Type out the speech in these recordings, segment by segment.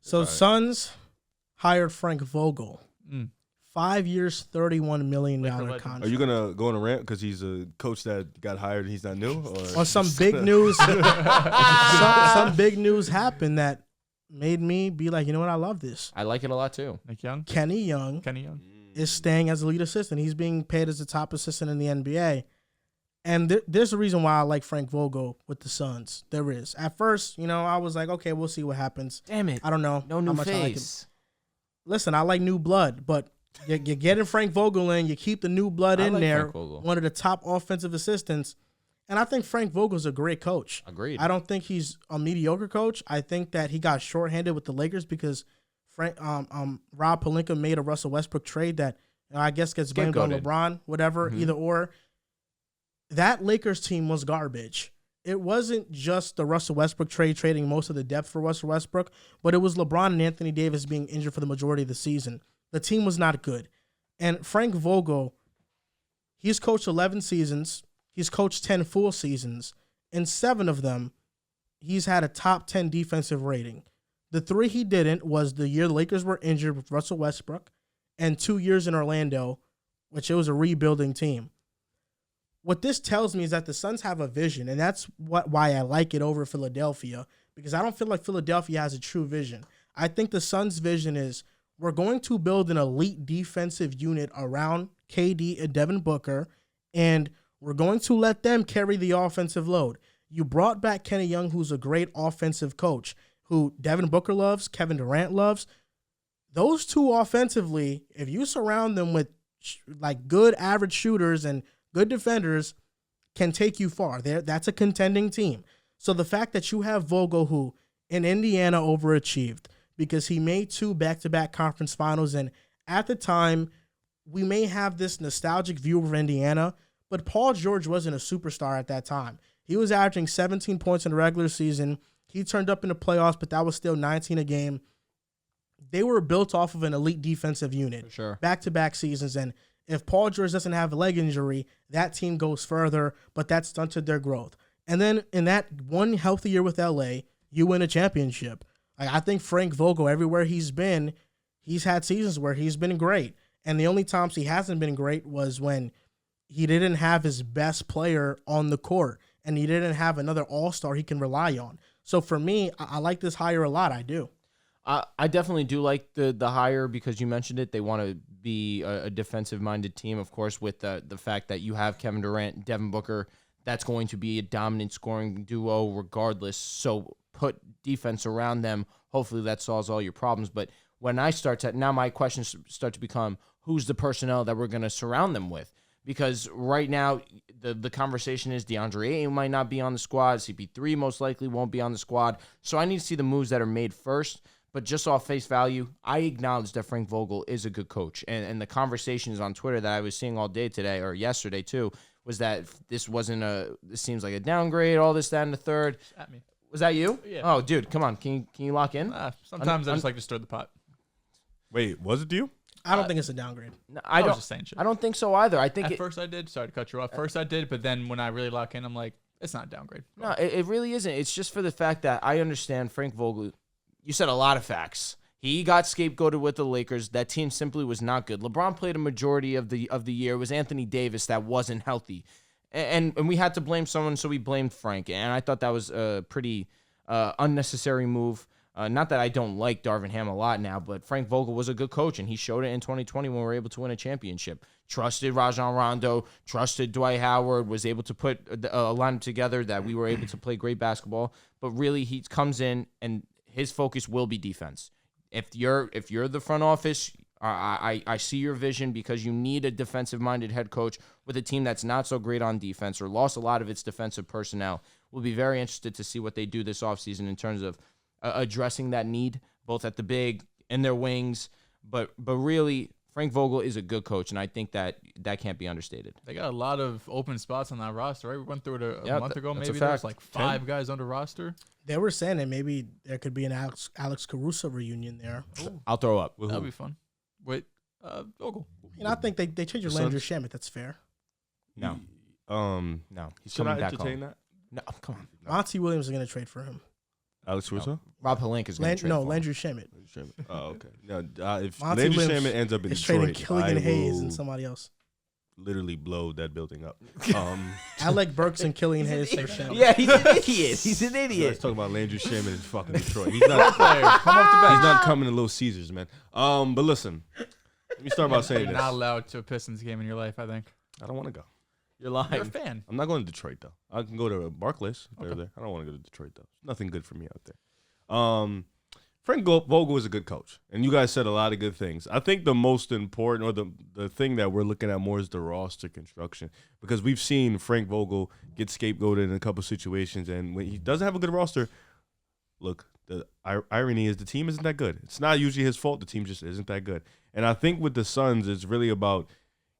So Right. Suns hired Frank Vogel. Mm. 5 years, $31 million Laker legend. contract. Are you gonna go on a rant because he's a coach that got hired and he's not new? Or On some just big gonna- news, some big news happened that made me be like, you know what, I love this. I like it a lot too. Nick Young, Kenny Young Kenny Young. is staying as a lead assistant. He's being paid as the top assistant in the NBA. And there's a reason why I like Frank Vogel with the Suns. There is. At first, I was like, okay, we'll see what happens. Damn it. I don't know No how new much I like him. face. Listen, I like new blood, but you're getting Frank Vogel in. You keep the new blood I in like there. Frank Vogel. One of the top offensive assistants. And I think Frank Vogel's a great coach. Agreed. I don't think he's a mediocre coach. I think that he got shorthanded with the Lakers because Rob Pelinka made a Russell Westbrook trade that I guess gets blamed on Scapegoated. LeBron, whatever, either or. That Lakers team was garbage. It wasn't just the Russell Westbrook trade, trading most of the depth for Russell Westbrook, but it was LeBron and Anthony Davis being injured for the majority of the season. The team was not good. And Frank Vogel, he's coached 11 seasons. He's coached 10 full seasons. In 7 of them, he's had a top 10 defensive rating. The 3 he didn't was the year the Lakers were injured with Russell Westbrook and 2 years in Orlando, which it was a rebuilding team. What this tells me is that the Suns have a vision, and that's why I like it over Philadelphia, because I don't feel like Philadelphia has a true vision. I think the Suns' vision is we're going to build an elite defensive unit around KD and Devin Booker, and we're going to let them carry the offensive load. You brought back Kenny Young, who's a great offensive coach, who Devin Booker loves, Kevin Durant loves. Those two offensively, if you surround them with good average shooters and good defenders, can take you far. That's a contending team. So the fact that you have Vogel, who in Indiana overachieved because he made 2 back-to-back conference finals, and at the time, we may have this nostalgic view of Indiana, but Paul George wasn't a superstar at that time. He was averaging 17 points in the regular season. He turned up in the playoffs, but that was still 19 a game. They were built off of an elite defensive unit. For sure. Back-to-back seasons, and if Paul George doesn't have a leg injury, that team goes further, but that stunted their growth. And then in that one healthy year with LA, you win a championship. I think Frank Vogel, everywhere he's been, he's had seasons where he's been great. And the only times he hasn't been great was when he didn't have his best player on the court and he didn't have another all-star he can rely on. So for me, I like this hire a lot. I do. I definitely do like the hire because you mentioned it. They want to be a defensive-minded team, of course, with the fact that you have Kevin Durant and Devin Booker. That's going to be a dominant scoring duo regardless. So put defense around them. Hopefully that solves all your problems. But when I start to – now my questions start to become who's the personnel that we're going to surround them with? Because right now the conversation is DeAndre Ayton might not be on the squad. CP3 most likely won't be on the squad. So I need to see the moves that are made first. But just off face value, I acknowledge that Frank Vogel is a good coach. And the conversations on Twitter that I was seeing all day today, or yesterday too, was that this seems like a downgrade, all this, that, and the third. At me. Was that you? Yeah. Oh, dude, come on. Can you lock in? Sometimes I just like to stir the pot. Wait, was it you? I don't think it's a downgrade. No, I was just saying shit. I don't think so either. I think At first I did. Sorry to cut you off. First I did, but then when I really lock in, I'm like, it's not a downgrade. No, it really isn't. It's just for the fact that I understand Frank Vogel. You said a lot of facts. He got scapegoated with the Lakers. That team simply was not good. LeBron played a majority of the year. It was Anthony Davis that wasn't healthy. And we had to blame someone, so we blamed Frank. And I thought that was a pretty unnecessary move. Not that I don't like Darvin Ham a lot now, but Frank Vogel was a good coach, and he showed it in 2020 when we were able to win a championship. Trusted Rajon Rondo, trusted Dwight Howard, was able to put a lineup together that we were able to play great basketball. But really, he comes in, and his focus will be defense. If you're the front office, I see your vision because you need a defensive-minded head coach with a team that's not so great on defense or lost a lot of its defensive personnel. We'll be very interested to see what they do this offseason in terms of addressing that need, both at the big and their wings. But really, Frank Vogel is a good coach, and I think that can't be understated. They got a lot of open spots on that roster, right? We went through it a month ago. that's a Maybe there's fact. like 5 guys under roster. They were saying that maybe there could be an Alex Caruso reunion there. I'll throw up. That'd be fun. With Vogel. I think they changed The Landry Suns? Shamet. That's fair. No, No, he's should coming I back entertain home. that? No, come on. Monty Williams is going to trade for him. Alex Caruso? Rob Pelinka is going to trade for him. Landry Shamet. Oh, okay. Now, if Monty Landry Lynch Shamet ends up in is trading Detroit, I Killian Hayes will and somebody else. literally blow that building up. Alec Burks and Killian Hayes for Shamet. Yeah, he's an idiot. He's an Let's idiot. talk about Landry Shamet in fucking Detroit. He's not, Come off the he's bench. not coming to Little Caesars, man. But listen, let me start by saying You're this. not allowed to a Pistons game in your life, I think. I don't want to go. You're You're a lying. fan. I'm not going to Detroit though. I can go to Barclays. If they're Okay. there. I don't want to go to Detroit though. Nothing good for me out there. Frank Vogel is a good coach, and you guys said a lot of good things. I think the most important, or the thing that we're looking at more, is the roster construction, because we've seen Frank Vogel get scapegoated in a couple situations, and when he doesn't have a good roster, look, the irony is the team isn't that good. It's not usually his fault. The team just isn't that good. And I think with the Suns, it's really about,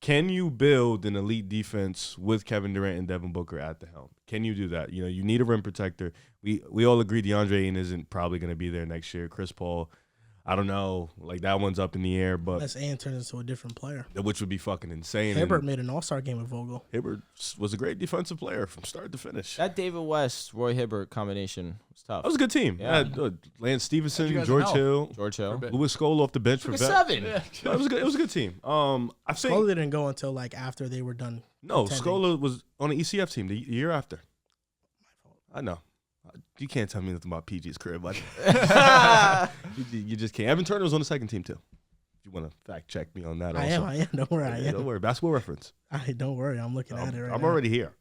can you build an elite defense with Kevin Durant and Devin Booker at the helm? Can you do that? You know, you need a rim protector. We all agree DeAndre Ayton isn't probably going to be there next year. Chris Paul, I don't know. Like, that one's up in the air, but Unless Ant turns into a different player. which would be fucking insane. Hibbert And made an all-star game with Vogel. Hibbert was a great defensive player from start to finish. That David West, Roy Hibbert combination was tough. That was a good team. Yeah. Lance Stevenson, How'd you guys George help? Hill, George Hill. bit. Louis Scola off the bench for Took a vet. 7. Yeah. No, it was good. It was a good team. I think Scully didn't go until like after they were done. no, contending. Scola was on the ECF team the year after. I know. You can't tell me nothing about PG's career, buddy. you just can't. Evan Turner was on the second team too. If you want to fact check me on that, I also. am. Don't worry. I Yeah, don't am. worry. Basketball reference. Don't worry. I'm looking at it right I'm now. already here.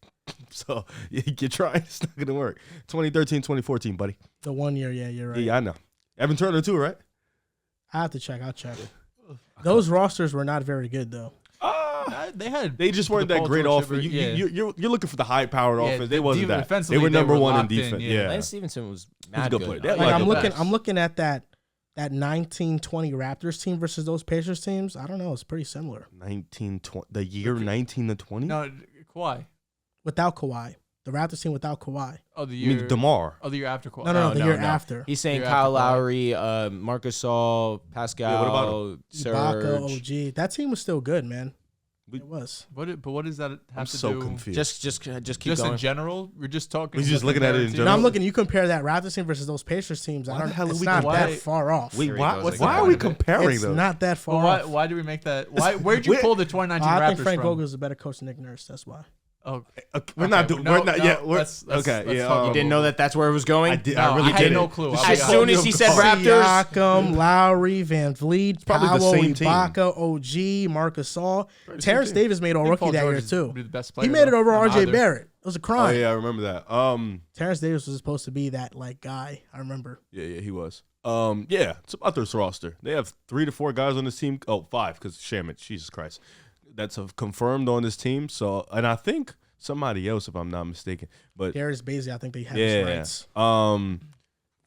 So you're trying. It's not gonna work. 2013, 2014, buddy. The 1 year. Yeah, you're right. Yeah, I know. Evan Turner too, right? I have to check. I'll check. Those rosters were not very good though. They Just weren't that Paul great George offense. Hibbert, You're looking for the high powered Yeah, offense. They wasn't that. They defensively, were they number were one in locked in, defense. yeah. Yeah. Lance Stevenson was He's mad a good good. player. They had Like, like I'm a looking. best. I'm looking at that 1920 Raptors team versus those Pacers teams. I don't know. It's pretty similar 1920. The year 19 to 20. No, Kawhi. without Kawhi. The Raptors team without Kawhi. Oh, the You year. mean DeMar? Oh, the year after Kawhi. No, the no, year no. after. He's saying You're Kyle after Kawhi. Lowry, Marcus Gasol, Pascal, Yeah, what about Ibaka, Serge. OG. That team was still good, man. We- It was. But what does that have I'm to so do? confused. Just keep Just going. in general, we're just talking. We're just looking at it in narrative. general. No, I'm looking. You compare that Raptors team versus those Pacers teams. Why I don't. the hell are It's we not comparing- that far off. Wait, Here he why? goes Why again. are we comparing It's them? not that far Well, off. why do we make that? Where'd you Wait. pull the 2019 I Raptors think Frank from? Vogel is a better coach than Nick Nurse. That's why. Oh, We're okay, not doing. no, We're not no, yet. We're let's okay. talk Yeah. about You didn't know that's where it was going? I did. no, I really I had didn't. no clue. This I shit As got- soon as he said Raptors, Siakam, Lowry, Van Vliet, probably the Powell, same team. Ibaka, OG, Marcus Gasol. Probably the Terrence same team. Davis made All I think Rookie Paul that George year is too. probably the best He player, made it though. over I'm RJ either. Barrett. It was a Oh crime. yeah, I remember that. Terrence Davis was supposed to be that like guy. I remember. Yeah, he was. Yeah, it's about this roster. They have 3 to 4 guys on this team. Oh, 5 because Shamet. Jesus Christ, that's confirmed on this team. So, and I think somebody else, if I'm not mistaken. But Darius Bazley, I think they have his yeah, rights.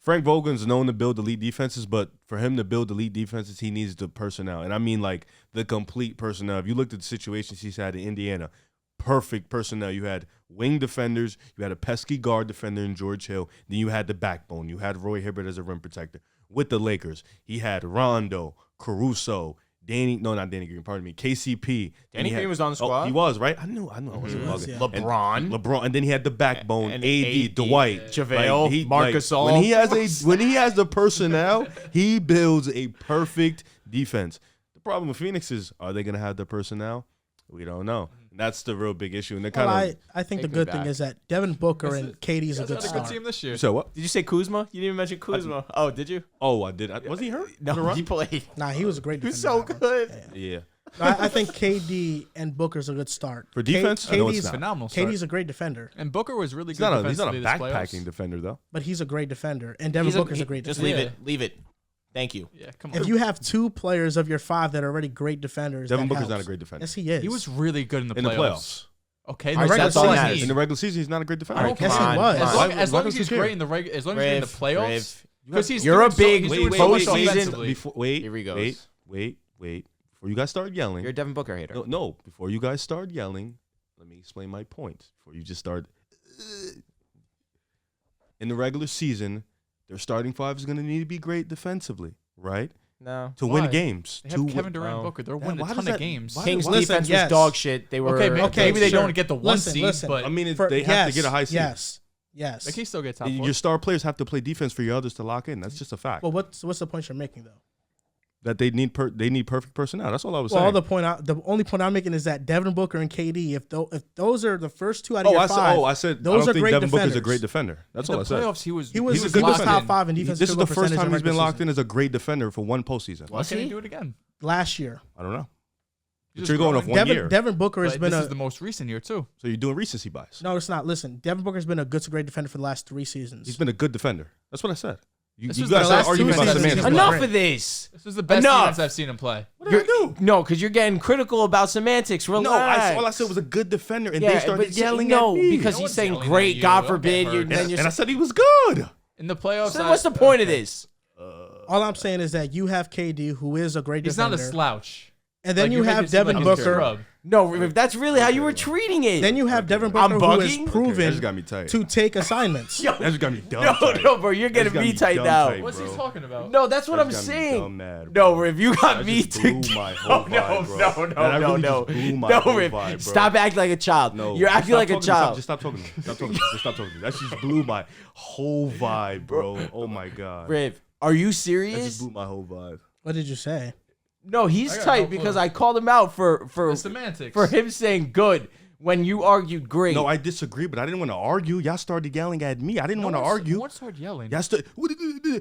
Frank Vogel's known to build elite defenses, but for him to build elite defenses, he needs the personnel, and I mean like the complete personnel. If you looked at the situations he's had in Indiana, perfect personnel. You had wing defenders, you had a pesky guard defender in George Hill, then you had the backbone. You had Roy Hibbert as a rim protector. With the Lakers, he had Rondo, Caruso, not Danny Green, pardon me, KCP. Danny Green was on the squad? Oh, he was, right? I knew I wasn't was, bugging. yeah. LeBron. And then he had the backbone, And AD, AD, Dwight, JaVale, Marcus Gasol. when he has the personnel, he builds a perfect defense. The problem with Phoenix is, are they going to have the personnel? We don't know. And that's the real big issue. And they're Well, kind of. I think the Take me good back. thing is that Devin Booker and KD's a You good guys had a good start. team this year. So what? Did you say Kuzma? You didn't even mention Kuzma. Oh, did you? Oh, I did. Was he hurt? No, On the run? he played. Nah, he was a great He defender. was so that one. good. Yeah. I think KD and Booker's a good start. For defense? No, it's KD's, not. Phenomenal start. KD's a great defender, And Booker was really He's good not a defensively this backpacking playoffs. defender, though. but he's a great defender. And Devin Booker's a great Just defender. leave it. Thank you. Yeah, come on. If you have 2 players of your 5 that are already great defenders, Devin that Booker's not a helps. great defender. Yes, he is. He was really good in the In the playoffs. playoffs. Okay, All right, that's so all that's I all need. In the regular season, he's not a great defender. I don't Yes, care. he was. As Why- long, why as long does as he he's care? great in the as long as he's in the playoffs, because he's You're a doing big so, he's doing so much postseason- offensively. Here he goes. Wait. Before you guys start yelling. You're a Devin Booker hater. No. Before you guys start yelling, let me explain my point. Before you just start. In the regular season, their starting 5 is going to need to be great defensively, right? No. To Why? win games. They have To Kevin win- Durant, No. Booker. They're Yeah, winning why a ton does of that- games. why- Kings why- defense yes. was dog shit. They were Okay, maybe they sure. don't get the one seed, but I mean, For- they have to get a high seed. Yes, Yes. Like he still gets top 4. Your star players have to play defense for your others to lock in. That's just a fact. Well, what's the point you're making though? That they need perfect personnel. That's all I was Well, saying. the only point I'm making is that Devin Booker and KD, if those are the first 2 out of your 5, I said those I are don't think great Devin Booker's a defenders. great defender. That's in all I the said. playoffs, he was He was a good locked defender. top 5 in defense. This is the first percentage time in he's been regular locked season. in as a great defender for one postseason. Why can't he do it again? Last year. I don't know. He's But you're going off one year. Devin Booker has But been this is the most recent year too. So you're doing recency bias. No, it's not. Listen, Devin Booker's been a good to great defender for the last 3 seasons. He's been a good defender. That's what I said. You This was guys the are last arguing 2 about seasons. semantics. Enough. Enough of this. This is the best Enough. defense I've seen him play. What did I do? No, because you're getting critical about semantics. Relax. No, all I said was a good defender, and they started but yelling no, at me. because No he's one's saying yelling great. at you. God Don't forbid. get You're, hurt. then you're and I said he was good. In the playoffs, so what's the point of this? All I'm saying is that you have KD, who is a great He's defender. not a slouch. And then Like, you make have it seem Devin like he's a Booker. scrub. No, if that's really how you were treating it. Then you have Devin I'm Booker, who has bugging? That proven just got me tight. to take assignments. Yo, That just got me dumb no, tight. no, bro, you're That getting just got me tight dumb now. tight, What's he bro. talking about? No, that's what That I'm just got me saying. dumb mad, No, bro. Riv, you got That me just blew to. my whole vibe, bro. That really just blew my whole Riv. vibe, bro. Stop acting like a child. No, You're acting stop like a talking to me. child. Just stop talking to me. Stop talking to me. Just stop talking to me. That just blew my whole vibe, bro. Oh my god. Riv, are you That just serious? blew my whole vibe. What did you say? No, he's I got tight no clue. because I called him out for The semantics. him saying good when you argued great. No, I disagree, but I didn't want to argue. Y'all started yelling at me. I didn't want to argue. What started yelling? Y'all what do you do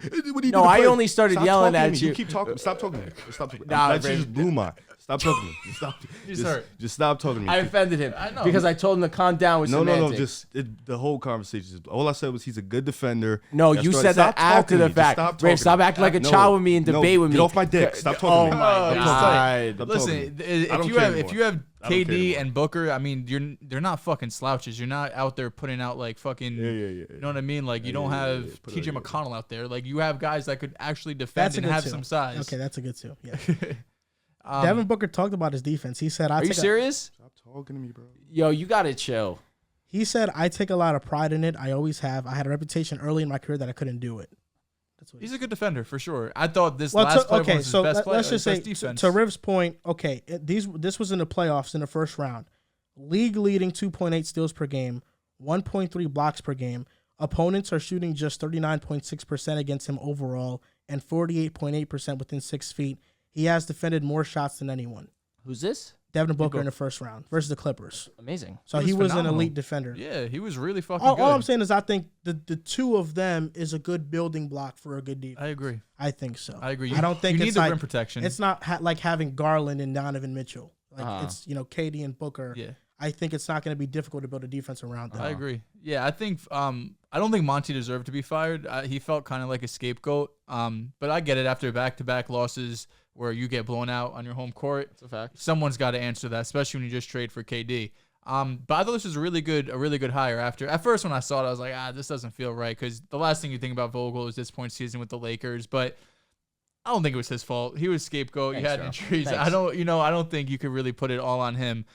No, to I play? only started Stop yelling talking to at me. you. You keep talking. Stop talking to me. Stop talking. Nah, That Ray. just blew my. Stop talking to me. Just stop. He's hurt. Just stop talking to me. I offended him I know. because I told him to calm down with No, semantics. just the whole conversation. All I said was he's a good defender. No, Y'all you started- said that stop talking after to the me. Just fact. Stop Ray, talking stop to me. acting like a No, child with me and no, debate with me. Get off my dick. Stop talking Oh to me. my Stop talking to me. God. Stop Listen, talking to me. I if don't you care have anymore. if you have I don't care KD anymore. and Booker, I mean, they're not fucking slouches. You're not out there putting out like fucking. Yeah. You know what I mean? Like you don't have Put it TJ out, McConnell out there. Like you have guys that could actually defend That's a and good have two. some size. Okay, that's a good two. Yeah. Um, Devin Booker talked about his defense. He said, Are you serious? Stop talking to me, bro. Yo, you gotta chill. He said, I take a lot of pride in it. I always have. I had a reputation early in my career that I couldn't do it. That's what He's a good defender for sure. I thought this Well, last play okay, was his so best play. let's just his say, best defense. to Riv's point, okay, this was in the playoffs in the first round. League leading 2.8 steals per game, 1.3 blocks per game. Opponents are shooting just 39.6% against him overall and 48.8% within 6 feet. He has defended more shots than anyone. Who's this? Devin Booker in the first round versus the Clippers. Amazing. So He he was was an phenomenal. elite defender. Yeah, he was really fucking good. All I'm saying is I think the two of them is a good building block for a good defense. I agree. I think so. I agree. I don't think you it's need the like, rim protection. It's not like having Garland and Donovan Mitchell. Like Uh-huh. it's KD and Booker. yeah. I think it's not going to be difficult to build a defense around them. I agree. Yeah, I think I don't think Monty deserved to be fired. He felt kind of like a scapegoat. But I get it after back-to-back losses where you get blown out on your home court. That's a fact. Someone's got to answer that, especially when you just trade for KD. But I thought this was a really good hire. At first when I saw it, I was like, this doesn't feel right because the last thing you think about Vogel is this point season with the Lakers, but I don't think it was his fault. He was scapegoat. Thanks, You had bro. injuries. Thanks. I don't think you could really put it all on him.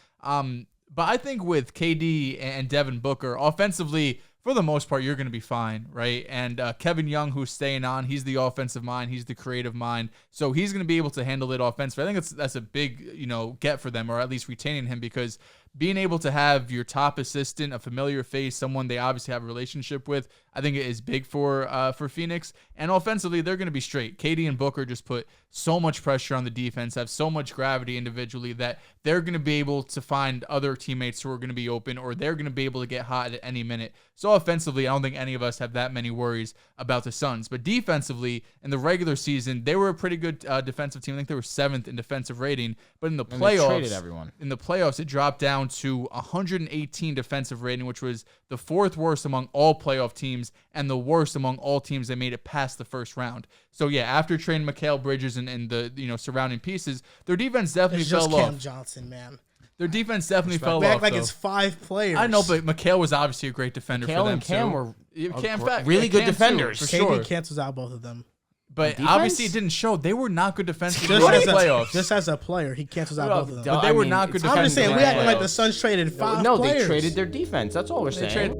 But I think with KD and Devin Booker, offensively, for the most part, you're going to be fine, right? And Kevin Young, who's staying on, he's the offensive mind. He's the creative mind. So he's going to be able to handle it offensively. I think that's a big, get for them, or at least retaining him, because being able to have your top assistant, a familiar face, someone they obviously have a relationship with, I think it is big for Phoenix. And offensively, they're going to be straight. KD and Booker just put so much pressure on the defense, have so much gravity individually that they're going to be able to find other teammates who are going to be open, or they're going to be able to get hot at any minute. So offensively, I don't think any of us have that many worries about the Suns. But defensively, in the regular season, they were a pretty good defensive team. I think they were 7th in defensive rating. But in the And they traded playoffs, everyone. it dropped down to 118 defensive rating, which was the 4th worst among all playoff teams and the worst among all teams that made it past the first round. So yeah, after trading Mikal Bridges and the surrounding pieces, their defense definitely It's just fell Cam off. Johnson, man. Their defense definitely fell We off. act like though. it's 5 players. I know, but Mikal was obviously a great defender Mikal for them and Cam too. were Really good defenders. for KD sure. cancels out both of them. But defense? obviously, it didn't show. They were not good defensively in Just the as, playoffs. just as a player, he cancels out Well, both of them. duh, But they I were mean, not good it's I'm just saying, we defenders in acting the like the playoffs. Suns traded 5 No, players. they traded their defense. That's all we're saying. traded-